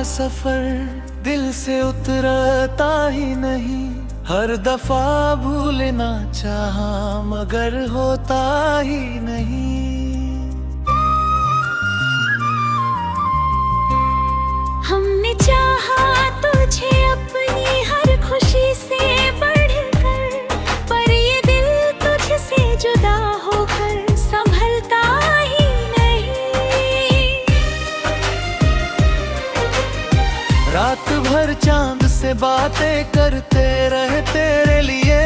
सफर दिल से उतरता ही नहीं। हर दफा भूलना चाहा मगर होता ही नहीं। हमने चाहा तुझे अपनी हर खुशी से बढ़कर, पर ये दिल तुझसे जुदा होकर संभलता ही नहीं। रात भर चांद से बातें करते रहे तेरे लिए।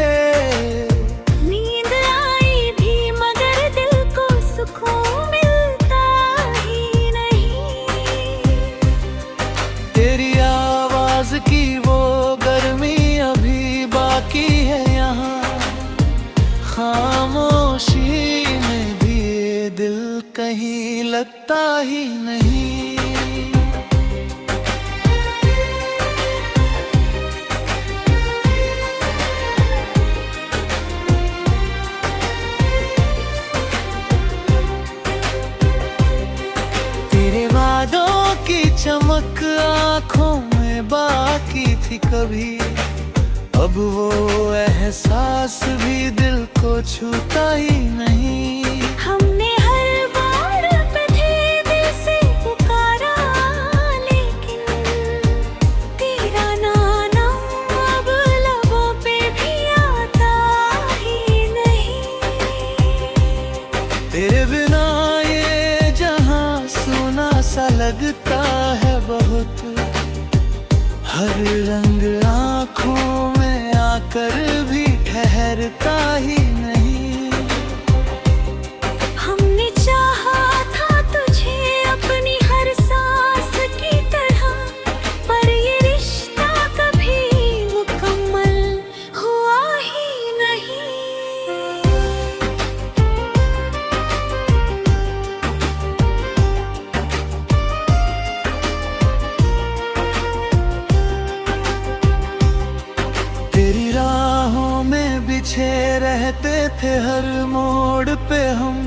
नींद आई भी मगर दिल को सुकून मिलता ही नहीं। तेरी आवाज की वो गर्मी अभी बाकी है यहाँ। खामोशी में भी ये दिल कहीं लगता ही नहीं। की चमक आँखों में बाकी थी कभी, अब वो एहसास भी दिल को छूता ही नहीं। हमने हर बार पे थे दिल से पुकारा, लेकिन तेरा नाम अब लबों पे भी आता ही नहीं। तेरे बिना ये जहां सुना सा लगता है बहुत। हर रंग आँखों में आकर भी ठहरता ही नहीं। हमने चाहा था तुझे अपनी हर सांस की तरह, पर ये रिश्ता कभी मुकम्मल हुआ ही नहीं। तेरी राहों में बिछे रहते थे हर मोड़ पे हम,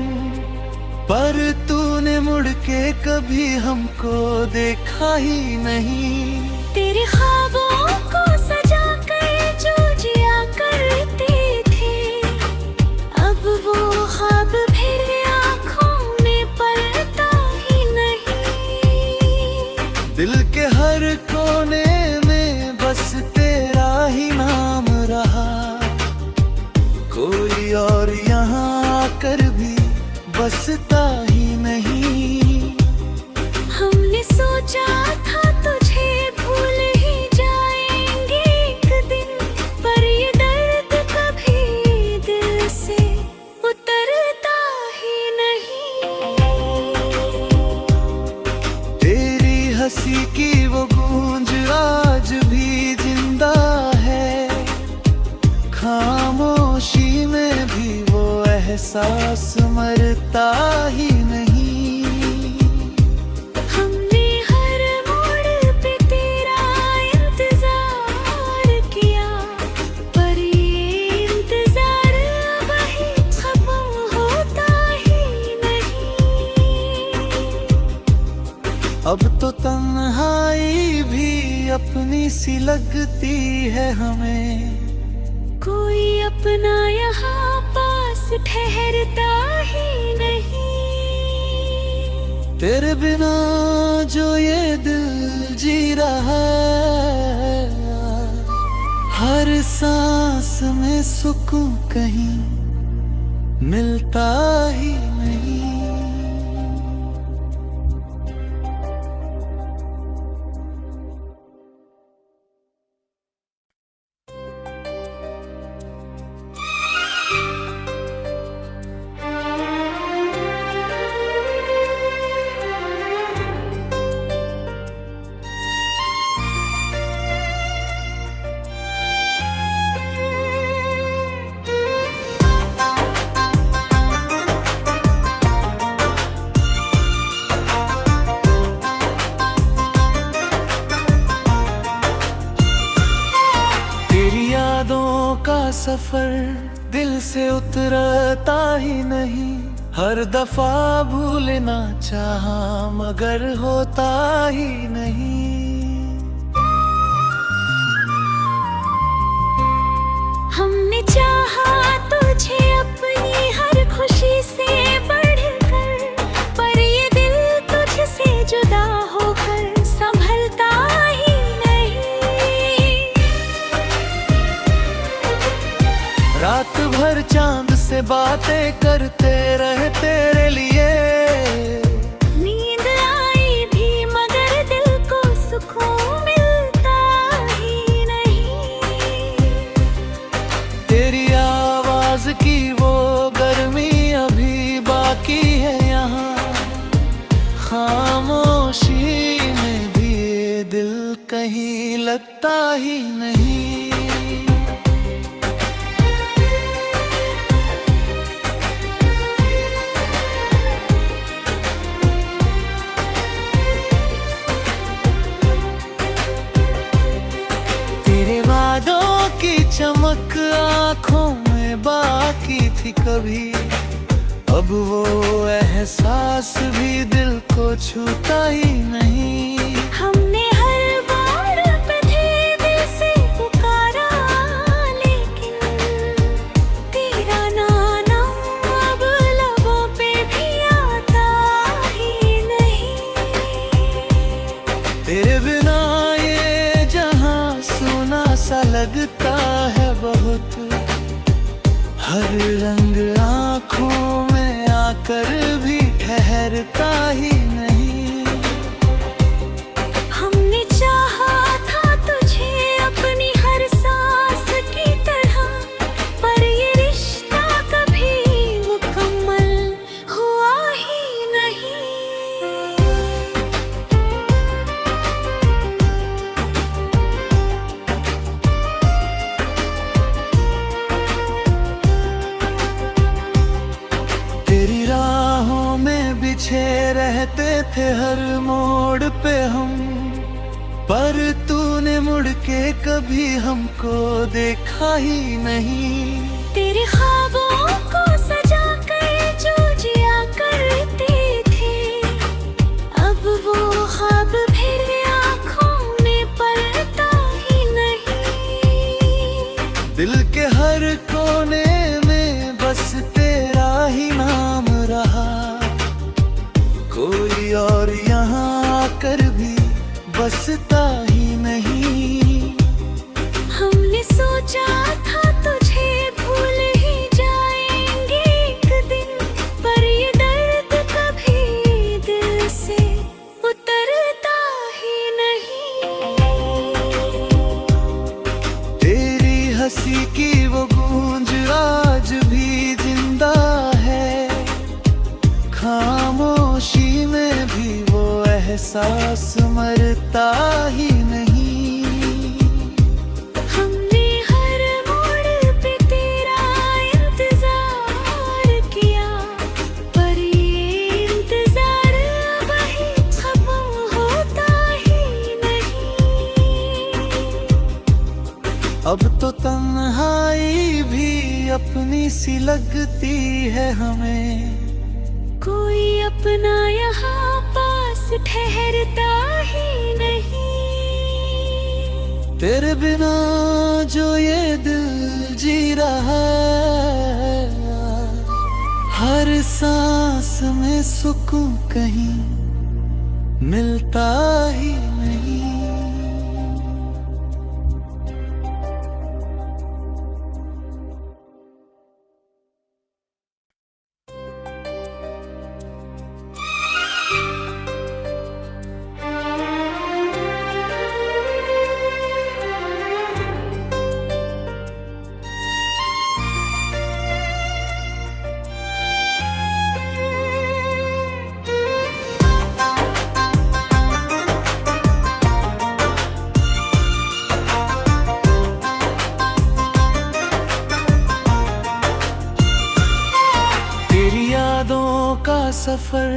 पर तूने मुड़ के कभी हमको देखा ही नहीं। तेरे ख्वाबों को सजा कर जो जिया करते थे, अब वो ख्वाब फिर आँखों में पलता ही नहीं। दिल के हर कोने में बस तेरा ही नाम रहा। कोई और यहाँ आकर भी बसता ही नहीं। हमने सोचा था तुझे भूल ही जाएंगे एक दिन, पर ये दर्द कभी दिल से उतरता ही नहीं। तेरी हंसी की वो गूंज आज भी जिंदा है। खामोशी में भी वो एहसास मरता ही नहीं। हमने हर मोड़ पे तेरा इंतजार किया, पर ये इंतजार वही खत्म होता ही नहीं। अब तो तन्हाई भी अपनी सी लगती है हमें। कोई अपना यहाँ पास ठहरता ही नहीं। तेरे बिना जो ये दिल जी रहा है, हर सांस में सुकून कहीं मिलता ही नहीं। सफर दिल से उतरता ही नहीं। हर दफा भूलना चाहा मगर होता ही नहीं। हमने चाहा तुझे अपनी हर खुशी से बढ़कर, पर ये दिल तुझसे जुदा होकर संभलता ही नहीं। रात भर चांद से बातें करते रहे तेरे लिए, नींद आई भी मगर दिल को सुकून मिलता ही नहीं। तेरी आवाज की वो गर्मी अभी बाकी है यहाँ, खामोशी में भी ये दिल कहीं लगता ही नहीं। तेरे वादों की चमक आँखों में बाकी थी कभी, अब वो एहसास भी दिल को छूता ही नहीं। हमने हर बार पे थे दिल से पुकारा, लेकिन तेरा नाम अब लबों पे भी आता ही नहीं। तेरे बिना ये जहां सुना सा लगता है बहुत, हर रंग आँखों में आकर भी ठहरता ही नहीं। हमने चाहा था तुझे अपनी हर सांस की तरह, पर ये रिश्ता कभी मुकम्मल हुआ ही नहीं। तेरी राहों में बिछे रहते थे हर मोड़ पे हम, पर तूने मुड़ के कभी हमको देखा ही नहीं। तेरे ख्वाबों को सजा कर जो जिया करते थे, अब वो ख्वाब फिर आँखों में पलता ही नहीं। दिल के हर कोने में बस तेरा ही नाम रहा, कोई और यहाँ आकर भी बसता ही नहीं। हमने सोचा था तुझे भूल ही जाएंगे एक दिन, पर ये दर्द कभी दिल से उतरता ही नहीं। तेरी हंसी की वो गूंज आज भी जिंदा है, खामोशी में भी वो एहसास मरता ही नहीं। हमने हर मोड़ पे तेरा इंतजार किया, पर ये इंतजार अब ही खत्म होता ही नहीं। अब तो तन्हाई भी अपनी सी लगती है हमें, कोई अपना यहाँ पास ठहरता ही नहीं। तेरे बिना जो ये दिल जी रहा है, हर सांस में सुकून कहीं मिलता ही नहीं। सफर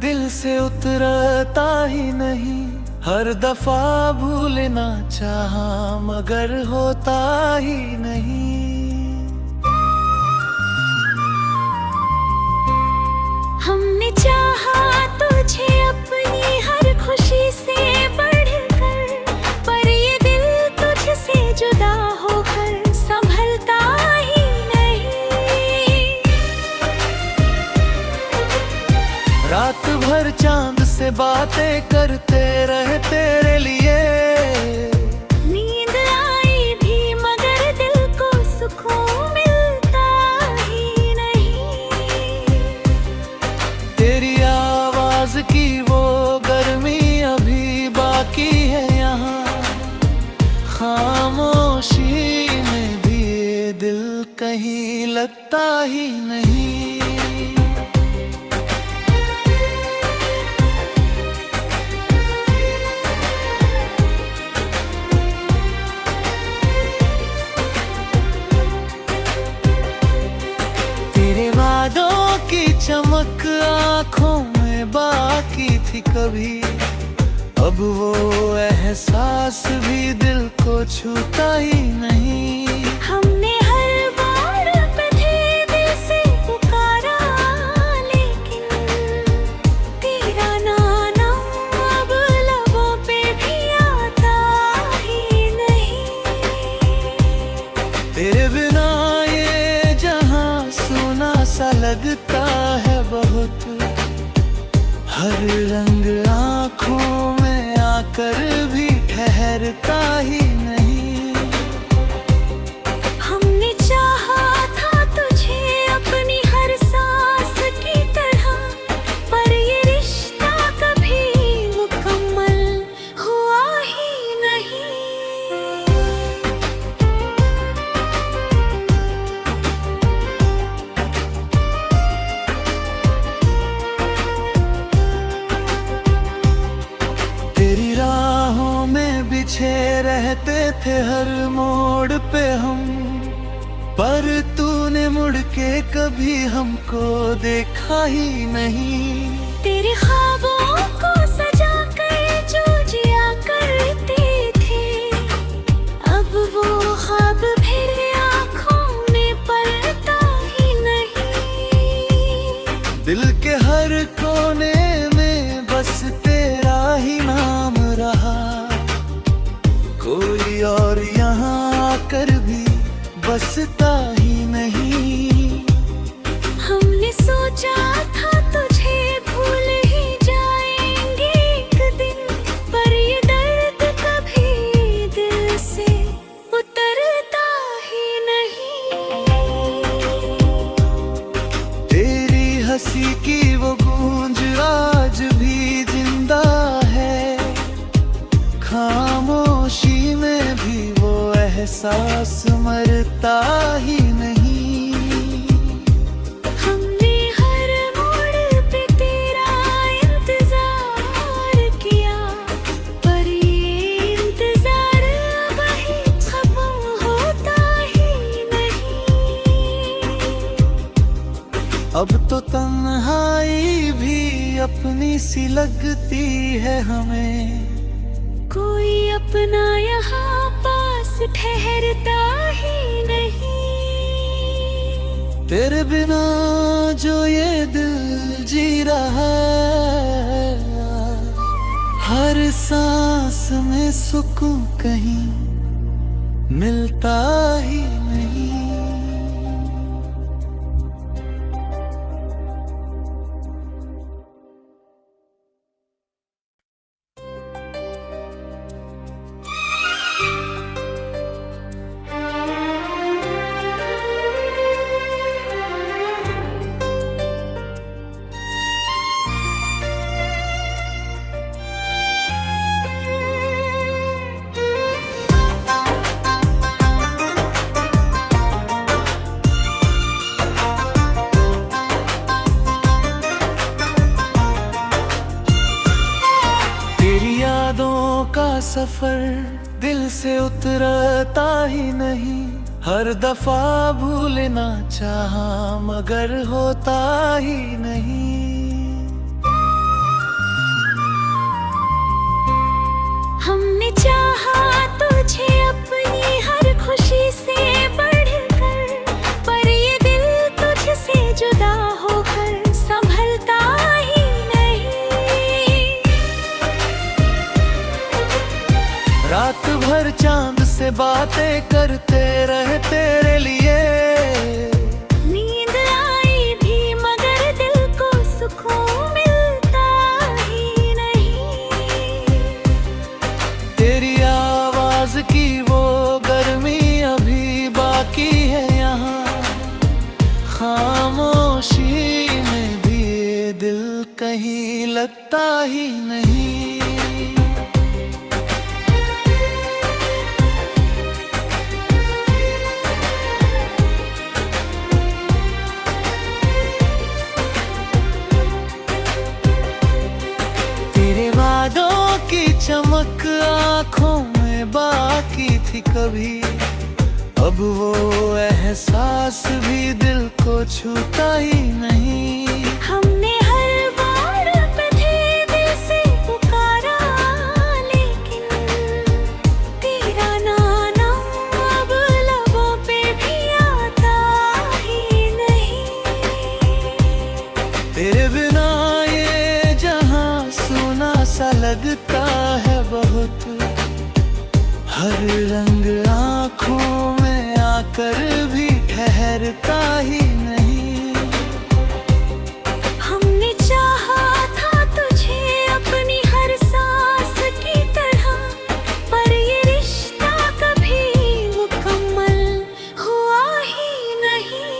दिल से उतरता ही नहीं, हर दफा भूलना चाहा मगर होता ही नहीं। हमने चाहा तुझे अपनी हर खुशी से बढ़कर, पर ये दिल तुझसे जुदा होकर संभलता बातें करते रहे तेरे लिए। नींद आई भी मगर दिल को सुकून मिलता ही नहीं। तेरी आवाज की वो गर्मी अभी बाकी है यहाँ, खामोशी में भी ये दिल कहीं लगता ही नहीं। तेरे वादों की चमक आँखों में बाकी थी कभी, अब वो एहसास भी दिल को छूता ही नहीं। हमने हर बार पे थे दिल से पुकारा, लेकिन तेरा नाम अब लबों पे भी आता ही नहीं। तेरे बिना ये जहां सुना सा लगता है बहुत, हर रंग आँखों में आकर भी ठहरता ही नहीं। हमने चाहा था तुझे अपनी हर सांस की तरह, पर ये रिश्ता कभी मुकम्मल हुआ ही नहीं। तेरी राहों में बिछे रहते थे हर मोड़ पे हम, पर तूने मुड़ के कभी हमको देखा ही नहीं। तेरे ख्वाबों को सजा कर जो जिया करते थे, अब वो ख्वाब फिर आँखों में पलता ही नहीं। दिल के हर कोने में बस तेरा ही नाम रहा, कोई और यहाँ आकर भी बसता ही नहीं। हमने सोचा था तुझे भूल ही जाएंगे एक दिन, पर ये दर्द कभी दिल से उतरता ही नहीं। तेरी हंसी की वो गूंज आज भी जिंदा है, खामोशी में भी वो एहसास मरता ही नहीं। हमने हर मोड़ पे तेरा इंतजार किया, पर ये इंतजार अब ही खत्म होता ही नहीं। अब तो तन्हाई भी अपनी सी लगती है हमें, कोई अपना यहाँ पास ठहरता ही नहीं। तेरे बिना जो ये दिल जी रहा है, हर सांस में सुकून कहीं मिलता ही नहीं। सफर दिल से उतरता ही नहीं, हर दफा भूलना चाहा मगर होता ही नहीं। हमने चाहा तुझे अपनी हर खुशी से बढ़कर, पर ये दिल तुझसे जुदा होकर संभलता ही नहीं। रात भर चांद से बातें करते रहे तेरे लिए। नींद आई भी मगर दिल को सुकून मिलता ही नहीं। की वो गर्मी अभी बाकी है यहाँ। खामोशी में भी ये दिल कहीं लगता ही नहीं। तेरे वादों की चमक आँखों में बाकी थी कभी, अब वो एहसास भी दिल को छूता ही नहीं। हमने हर बार पे थे दिल से पुकारा, लेकिन तेरा नाम अब लबों पे भी आता ही नहीं। तेरे बिना ये जहां सुना सा लगता है बहुत, हर रंग आँखों में आकर भी ठहरता ही नहीं। हमने चाहा था तुझे अपनी हर सांस की तरह, पर ये रिश्ता कभी मुकम्मल हुआ ही नहीं।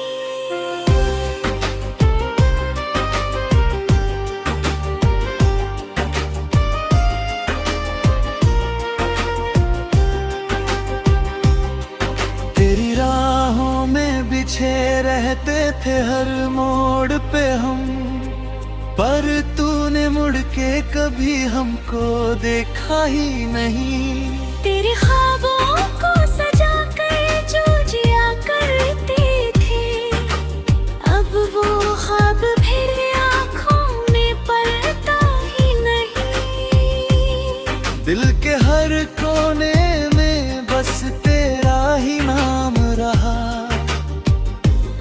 तेरी राहों में बिछे रहते थे हर मोड़ पे हम, पर तूने मुड़ के कभी हमको देखा ही नहीं। तेरे ख्वाबों को सजा कर जो जिया करते थे, अब वो ख्वाब फिर आँखों में पलता ही नहीं। दिल के हर कोने में बस तेरा ही नाम रहा,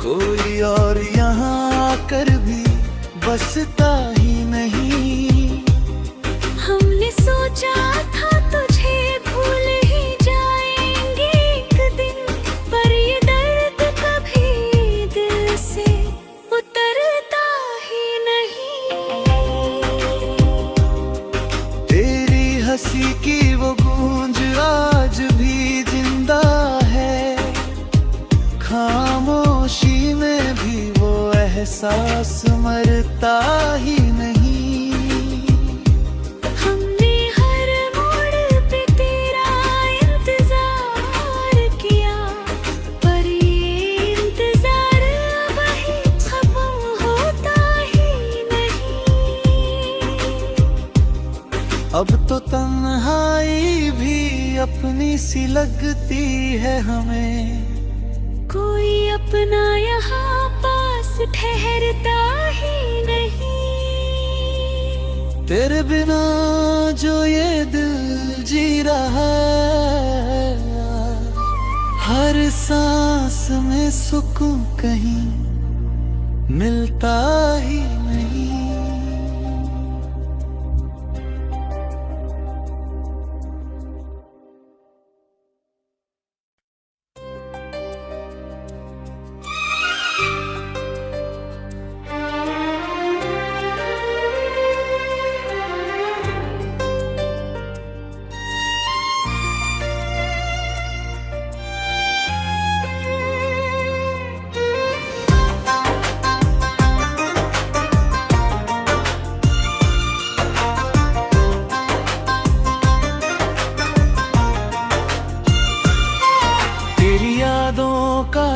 कोई और यहाँ आकर भी बसता ही नहीं। हमने सोचा था तुझे भूल ही जाएंगे एक दिन, पर ये दर्द कभी दिल से उतरता ही नहीं। तेरी हंसी की वो गूंज आज भी जिंदा है, खामोशी में भी वो एहसास मरता ही नहीं। हमने हर मोड़ पे तेरा इंतजार किया, पर ये इंतजार अब ही खत्म होता ही नहीं। अब तो तन्हाई भी अपनी सी लगती है हमें, कोई अपना यहाँ पास ठहरता ही नहीं। तेरे बिना जो ये दिल जी रहा है, हर सांस में सुकून कहीं मिलता ही नहीं।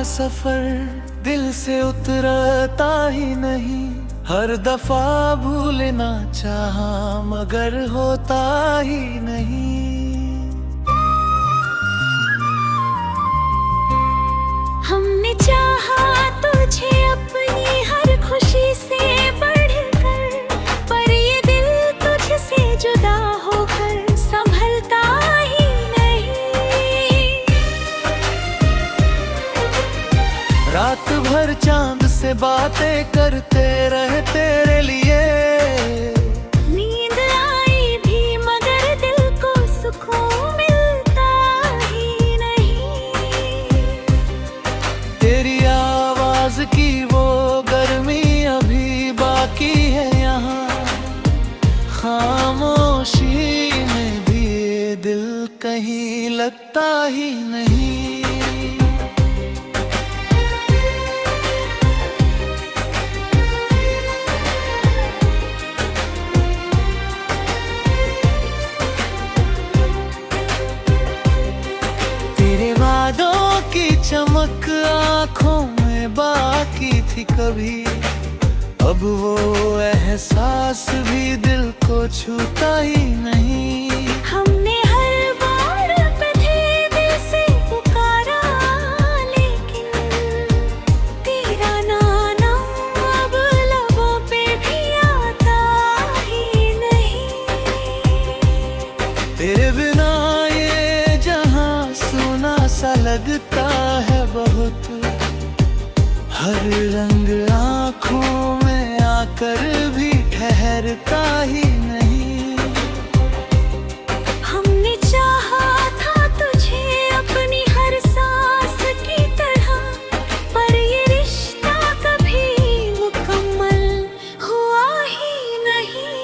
सफर दिल से उतरता ही नहीं, हर दफा भूलना चाहा मगर होता ही नहीं। हमने चाहा तुझे अपनी हर खुशी से बढ़कर, पर ये दिल तुझसे जुदा होकर संभलता ही नहीं। रात भर चांद से बातें करते रहे तेरे लिए, नींद आई भी मगर दिल को सुकून मिलता ही नहीं। तेरी आवाज की वो गर्मी अभी बाकी है यहाँ, खामोशी में भी ये दिल कहीं लगता ही नहीं। तेरे वादों की चमक आँखों में बाकी थी कभी, अब वो एहसास भी दिल को छूता ही नहीं। हमने हर बार पे थे दिल से पुकारा, लेकिन तेरा नाम अब लबों पे भी आता ही नहीं। तेरे बिना ये जहां सुना सा लगता है बहुत, हर रंग आँखों में आकर भी ठहरता ही नहीं। हमने चाहा था तुझे अपनी हर सांस की तरह, पर ये रिश्ता कभी मुकम्मल हुआ ही नहीं।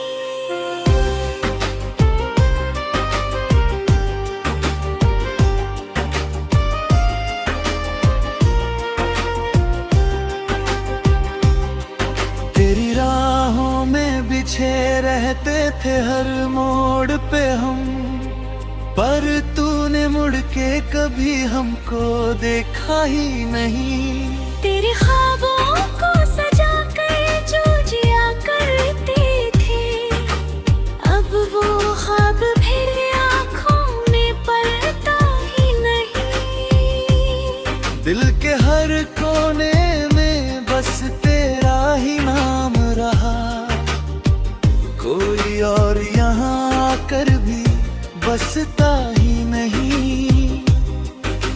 तेरी राहों में बिछे रहते थे हर मोड़ पे हम, पर तूने मुड़ के कभी हमको देखा ही नहीं। तेरे ख्वाबों को सजा कर जो जिया करते थे, अब वो ख्वाब फिर आँखों में पलता ही नहीं। दिल के हर कोने में बस तेरा ही नाम रहा, कोई और यहाँ आकर भी बसता ही नहीं।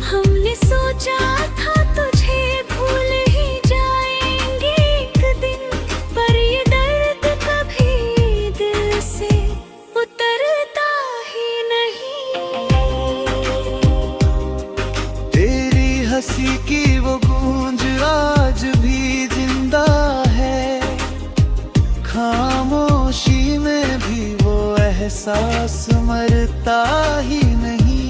हमने सोचा था तुझे भूल ही जाएंगे एक दिन, पर ये दर्द कभी दिल से उतरता ही नहीं। तेरी हंसी की वो गूंज आज भी जिंदा है, खामोशी में भी वो एहसास मरता ही नहीं।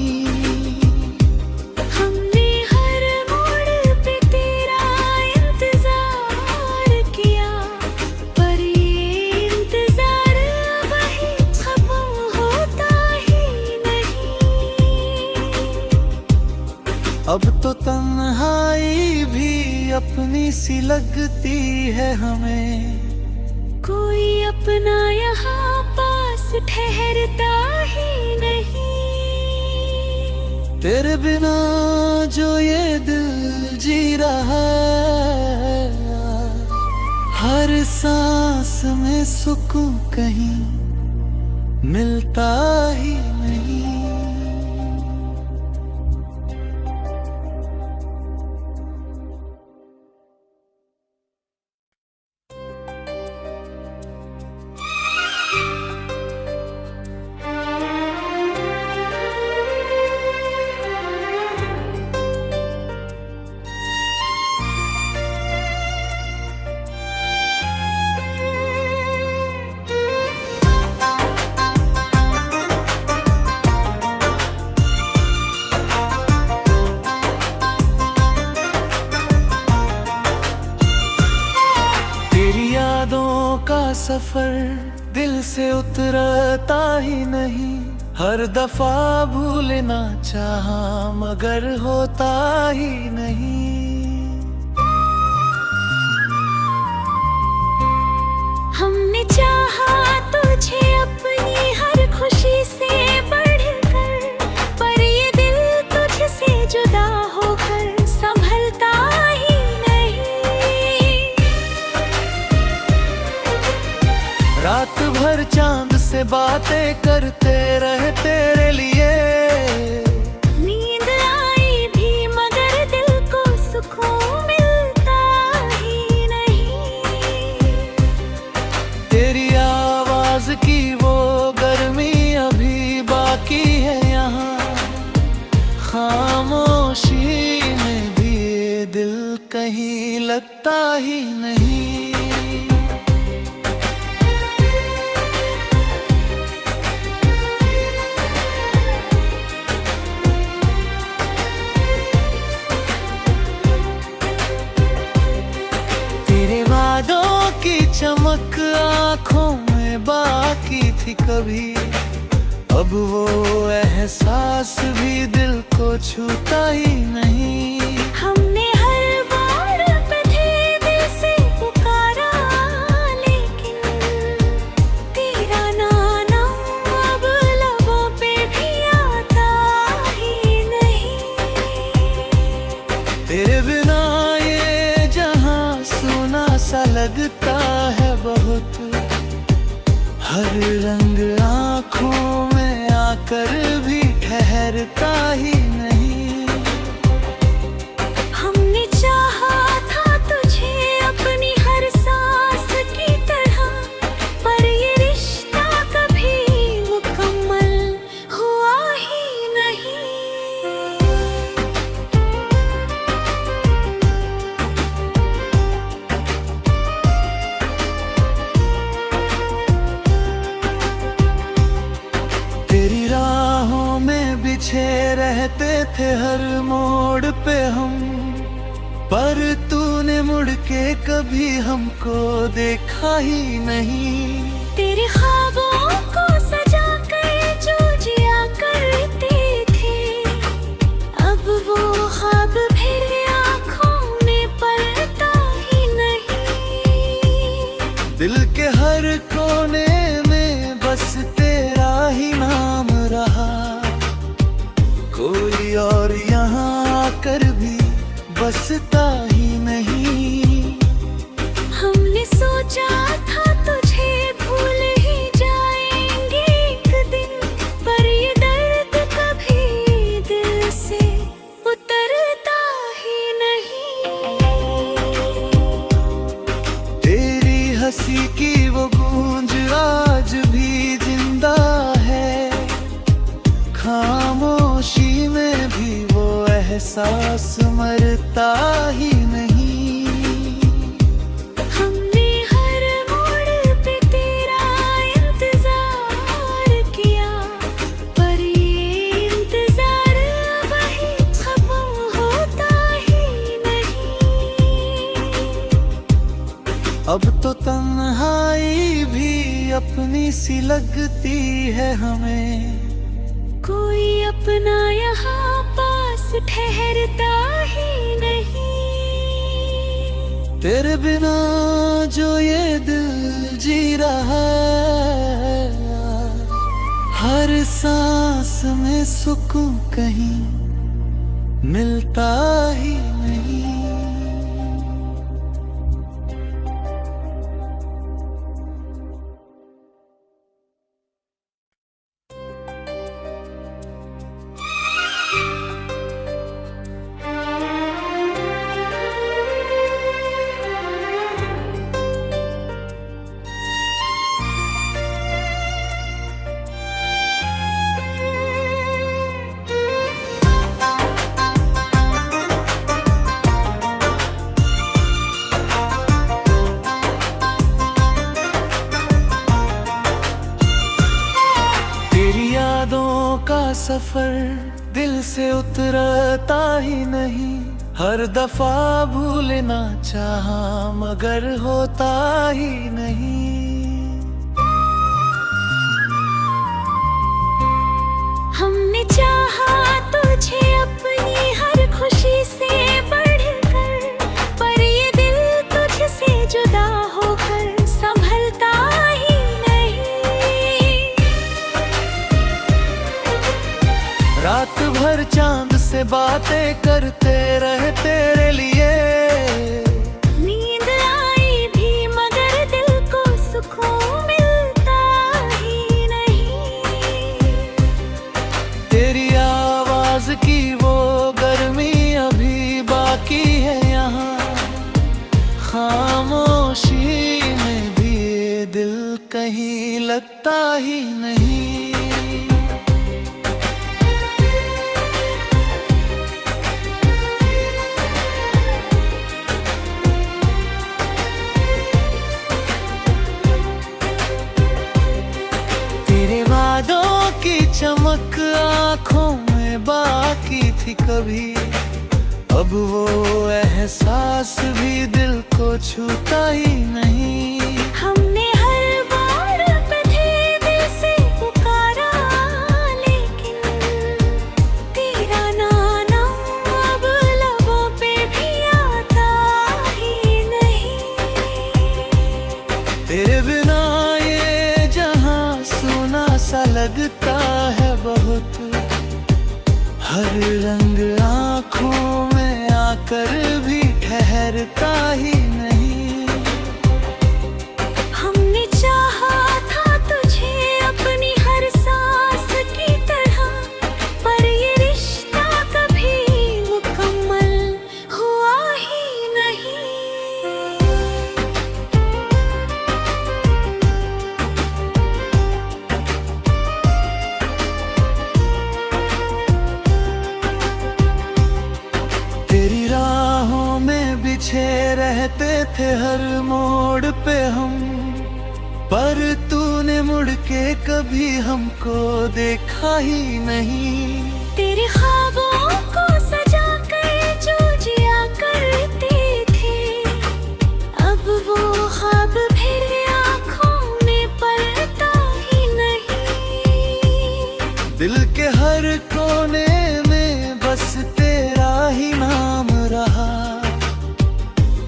हमने हर मोड़ पे तेरा इंतजार किया, पर ये इंतजार वही खत्म होता ही नहीं। अब तो तन्हाई भी अपनी सी लगती है हमें, कोई अपना यहाँ पास ठहरता ही नहीं। तेरे बिना जो ये दिल जी रहा है, हर सांस में सुकून कहीं मिलता ही नहीं। सफर दिल से उतरता ही नहीं, हर दफा भूलना चाहा मगर होता ही नहीं। हमने चाहा तुझे अपनी हर खुशी से बढ़कर, पर ये दिल तुझसे जुदा होकर संभलता ही नहीं। रात भर चांद से बातें करते रहे तेरे लिए, नींद आई भी मगर दिल को सुकून मिलता ही नहीं। तेरी आवाज की वो गर्मी अभी बाकी है यहाँ, खामोशी में भी ये दिल कहीं लगता ही नहीं। थी कभी, अब वो एहसास भी दिल को छूता ही नहीं। हमने हर बार पे थे दिल से पुकारा, लेकिन तेरा नाम अब लबों पे भी आता ही नहीं। तेरे बिना ये जहां सुना सा लगता है बहुत, हर रंग आँखों में आकर भी ठहरता ही नहीं। हमने चाहा था तुझे अपनी हर सांस की तरह, पर ये रिश्ता कभी मुकम्मल हुआ ही नहीं। तेरी राहों में बिछे रहते थे हर मोड़ पे हम, पर तूने मुड़ के कभी हमको देखा ही नहीं। तेरे ख्वाबों को सजा कर जो जिया करते थे, अब वो ख्वाब फिर आँखों में पलता ही नहीं। दिल के हर कोने में बस तेरा ही नाम रहा, कोई और यहाँ आकर भी बसता ही नहीं। हमने सोचा था तुझे भूल ही जाएंगे एक दिन, पर ये दर्द कभी दिल से उतरता ही नहीं। तेरी हंसी की वो गूंज आज भी जिंदा है, खामोशी में भी वो एहसास मरता ही नहीं। हमने हर मोड़ पे तेरा इंतजार किया, पर ये इंतजार वही खत्म होता ही नहीं। अब तो तन्हाई भी अपनी सी लगती है हमें, कोई अपना यहाँ पास ठहरता ही नहीं। तेरे बिना जो ये दिल जी रहा है, हर सांस में सुकून कहीं मिलता ही नहीं। सफर दिल से उतरता ही नहीं, हर दफा भूलना चाहा मगर होता ही नहीं। हमने चाहा तुझे अपनी हर खुशी से बढ़कर, पर ये दिल तुझसे जुदा होकर संभलता ही नहीं। रात भर चांद से बातें करते रहे तेरे लिए, नींद आई भी मगर दिल को सुकून मिलता ही नहीं। तेरी आवाज की वो गर्मी अभी बाकी है यहाँ, खामोशी में भी ये दिल कहीं लगता ही नहीं। की चमक आँखों में बाकी थी कभी, अब वो एहसास भी दिल को छूता ही नहीं। हमने हर बार पे थे दिल से लगता है बहुत, हर रंग आँखों में आकर भी ठहरता ही नहीं। हमने चाहा था तुझे अपनी हर सांस की तरह, पर ये रिश्ता कभी मुकम्मल हुआ ही नहीं। तेरी राहों में बिछे रहते थे हर मोड़ पे हम, पर तूने मुड़ के कभी हमको देखा ही नहीं। तेरे ख्वाबों को सजा कर जो जिया करते थे, अब वो ख्वाब फिर आँखों में पलता ही नहीं। दिल के हर कोने में बस तेरा ही नाम रहा,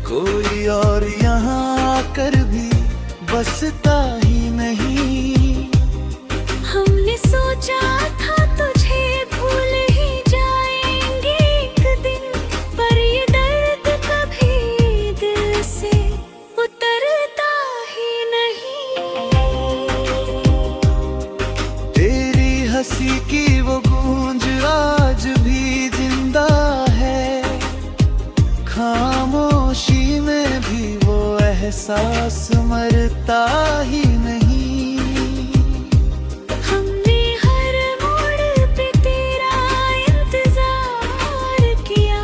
कोई और यहाँ आकर भी बसता ही नहीं। हमने सोचा था तुझे भूल ही जाएंगे एक दिन, पर ये दर्द कभी दिल से उतरता ही नहीं। तेरी हंसी की वो गूंज आज भी जिंदा है, खामोशी में भी वो एहसास मरता ही नहीं। हमने हर मोड़ पे तेरा इंतजार किया,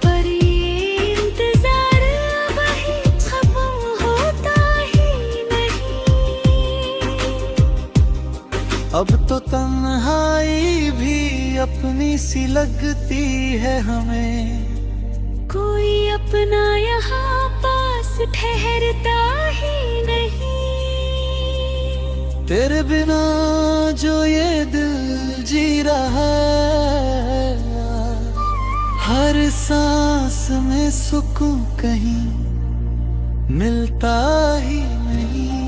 पर ये इंतजार अब ही खत्म होता ही नहीं। अब तो तन्हाई भी अपनी सी लगती है हमें, कोई अपना यहाँ पास ठहरता ही नहीं। तेरे बिना जो ये दिल जी रहा है, हर सांस में सुकून कहीं मिलता ही नहीं।